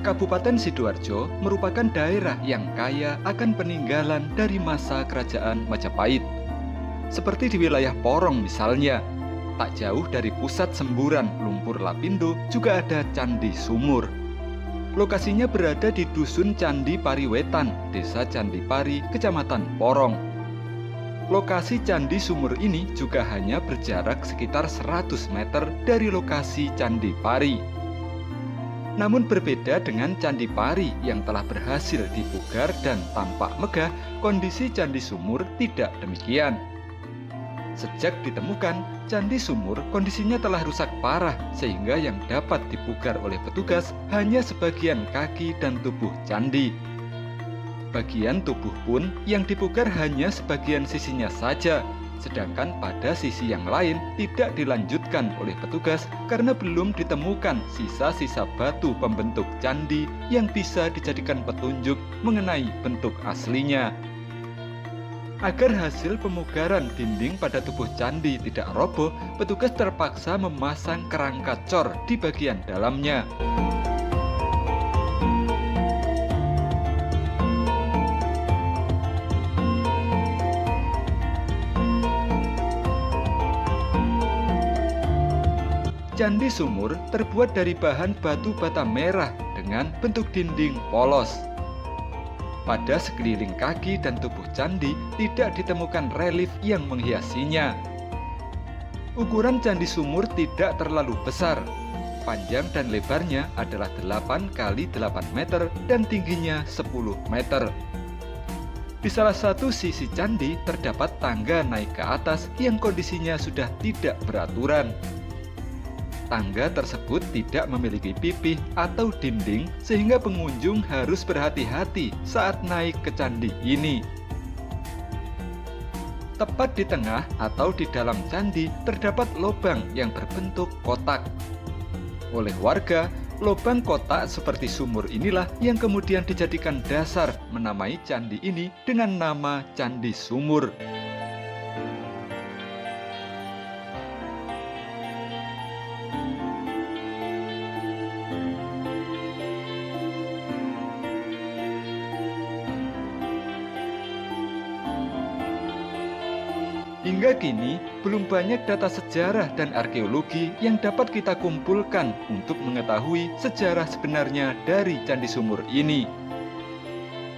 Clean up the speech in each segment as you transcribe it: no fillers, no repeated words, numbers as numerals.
Kabupaten Sidoarjo merupakan daerah yang kaya akan peninggalan dari masa kerajaan Majapahit. Seperti di wilayah Porong misalnya, tak jauh dari pusat semburan lumpur Lapindo juga ada Candi Sumur. Lokasinya berada di Dusun Candi Pariwetan, Desa Candi Pari, Kecamatan Porong. Lokasi Candi Sumur ini juga hanya berjarak sekitar 100 meter dari lokasi Candi Pari. Namun berbeda dengan Candi Pari yang telah berhasil dipugar dan tampak megah, kondisi Candi Sumur tidak demikian. Sejak ditemukan, Candi Sumur kondisinya telah rusak parah sehingga yang dapat dipugar oleh petugas hanya sebagian kaki dan tubuh candi. Bagian tubuh pun yang dipugar hanya sebagian sisinya saja, sedangkan pada sisi yang lain tidak dilanjutkan oleh petugas karena belum ditemukan sisa-sisa batu pembentuk candi yang bisa dijadikan petunjuk mengenai bentuk aslinya. Agar hasil pemugaran dinding pada tubuh candi tidak roboh, petugas terpaksa memasang kerangka cor di bagian dalamnya. Candi Sumur terbuat dari bahan batu bata merah dengan bentuk dinding polos. Pada sekeliling kaki dan tubuh candi tidak ditemukan relief yang menghiasinya. Ukuran Candi Sumur tidak terlalu besar. Panjang dan lebarnya adalah 8 x 8 meter dan tingginya 10 meter. Di salah satu sisi candi terdapat tangga naik ke atas yang kondisinya sudah tidak beraturan. Tangga tersebut tidak memiliki pipih atau dinding sehingga pengunjung harus berhati-hati saat naik ke candi ini. Tepat di tengah atau di dalam candi terdapat lubang yang berbentuk kotak. Oleh warga, lubang kotak seperti sumur inilah yang kemudian dijadikan dasar menamai candi ini dengan nama Candi Sumur. Hingga kini, belum banyak data sejarah dan arkeologi yang dapat kita kumpulkan untuk mengetahui sejarah sebenarnya dari Candi Sumur ini.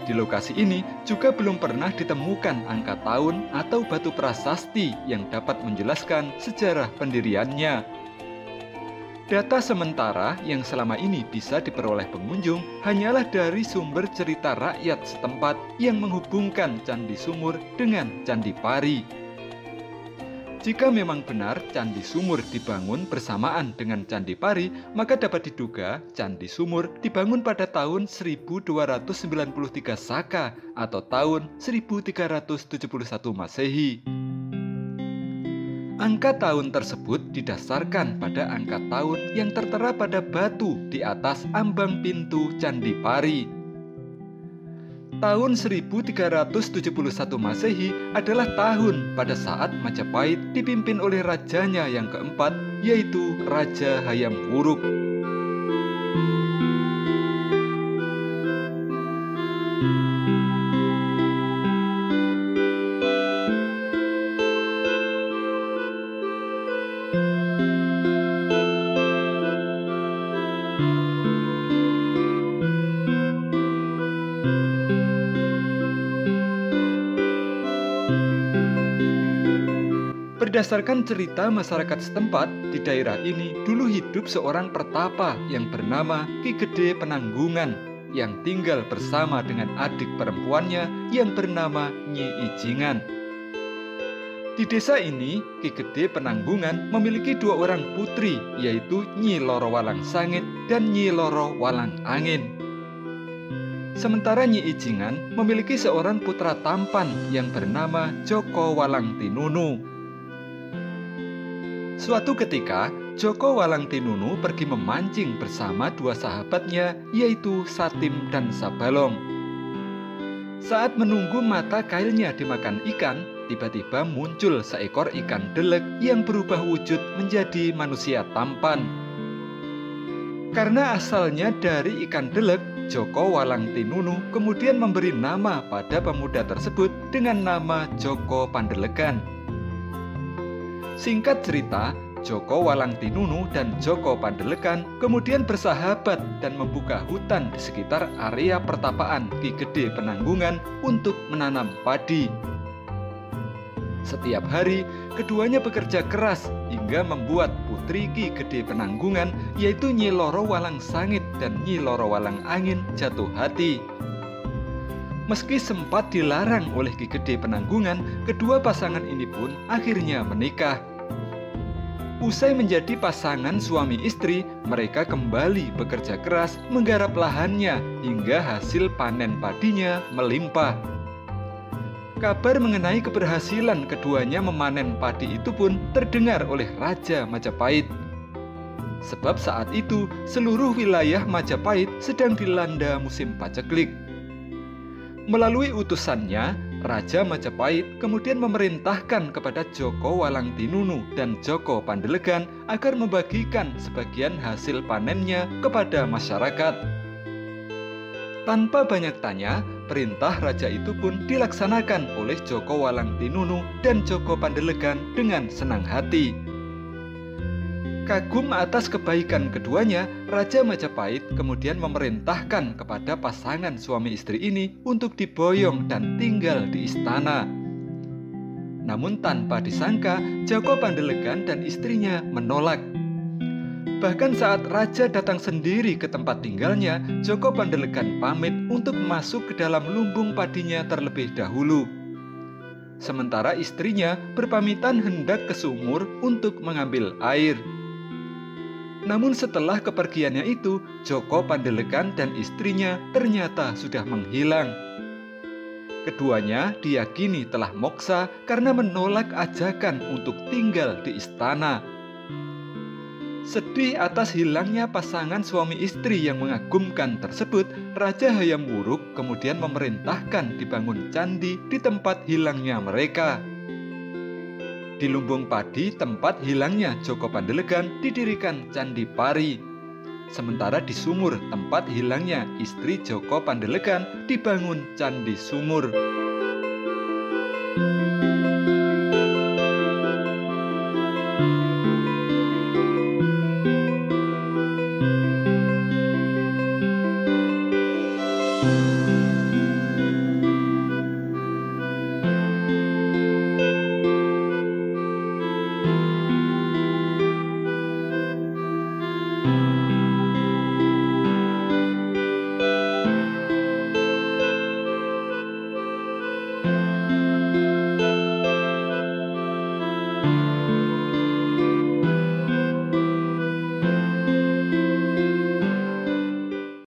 Di lokasi ini juga belum pernah ditemukan angka tahun atau batu prasasti yang dapat menjelaskan sejarah pendiriannya. Data sementara yang selama ini bisa diperoleh pengunjung hanyalah dari sumber cerita rakyat setempat yang menghubungkan Candi Sumur dengan Candi Pari. Jika memang benar Candi Sumur dibangun bersamaan dengan Candi Pari, maka dapat diduga Candi Sumur dibangun pada tahun 1293 Saka atau tahun 1371 Masehi. Angka tahun tersebut didasarkan pada angka tahun yang tertera pada batu di atas ambang pintu Candi Pari. Tahun 1371 Masehi adalah tahun pada saat Majapahit dipimpin oleh rajanya yang keempat, yaitu Raja Hayam Wuruk. Berdasarkan cerita masyarakat setempat, di daerah ini dulu hidup seorang pertapa yang bernama Ki Gede Penanggungan yang tinggal bersama dengan adik perempuannya yang bernama Nyi Ijingan. Di desa ini, Ki Gede Penanggungan memiliki 2 orang putri, yaitu Nyi Loro Walang Sangit dan Nyi Loro Walang Angin. Sementara Nyi Ijingan memiliki seorang putra tampan yang bernama Joko Walang Tinunu. Suatu ketika, Joko Walang Tinunu pergi memancing bersama 2 sahabatnya, yaitu Satim dan Sabalong. Saat menunggu mata kailnya dimakan ikan, tiba-tiba muncul seekor ikan delek yang berubah wujud menjadi manusia tampan. Karena asalnya dari ikan delek, Joko Walang Tinunu kemudian memberi nama pada pemuda tersebut dengan nama Joko Pandelegan. Singkat cerita, Joko Walang Tinunu dan Joko Pandelegan kemudian bersahabat dan membuka hutan di sekitar area pertapaan Ki Gede Penanggungan untuk menanam padi. Setiap hari, keduanya bekerja keras hingga membuat putri Ki Gede Penanggungan, yaitu Nyi Loro Walang Sangit dan Nyi Loro Walang Angin, jatuh hati. Meski sempat dilarang oleh Ki Gede Penanggungan, kedua pasangan ini pun akhirnya menikah. Usai menjadi pasangan suami istri, mereka kembali bekerja keras menggarap lahannya hingga hasil panen padinya melimpah. Kabar mengenai keberhasilan keduanya memanen padi itu pun terdengar oleh Raja Majapahit. Sebab saat itu seluruh wilayah Majapahit sedang dilanda musim paceklik. Melalui utusannya, Raja Majapahit kemudian memerintahkan kepada Joko Walang Tinunu dan Joko Pandelegan agar membagikan sebagian hasil panennya kepada masyarakat. Tanpa banyak tanya, perintah raja itu pun dilaksanakan oleh Joko Walang Tinunu dan Joko Pandelegan dengan senang hati. Kagum atas kebaikan keduanya, Raja Majapahit kemudian memerintahkan kepada pasangan suami istri ini untuk diboyong dan tinggal di istana. Namun tanpa disangka, Joko Pandelegan dan istrinya menolak. Bahkan saat raja datang sendiri ke tempat tinggalnya, Joko Pandelegan pamit untuk masuk ke dalam lumbung padinya terlebih dahulu. Sementara istrinya berpamitan hendak ke sumur untuk mengambil air. Namun setelah kepergiannya itu, Joko Pandelegan dan istrinya ternyata sudah menghilang. Keduanya diyakini telah moksa karena menolak ajakan untuk tinggal di istana. Sedih atas hilangnya pasangan suami istri yang mengagumkan tersebut, Raja Hayam Wuruk kemudian memerintahkan dibangun candi di tempat hilangnya mereka. Di lumbung padi tempat hilangnya Joko Pandelegan didirikan Candi Pari. Sementara di sumur tempat hilangnya istri Joko Pandelegan dibangun Candi Sumur.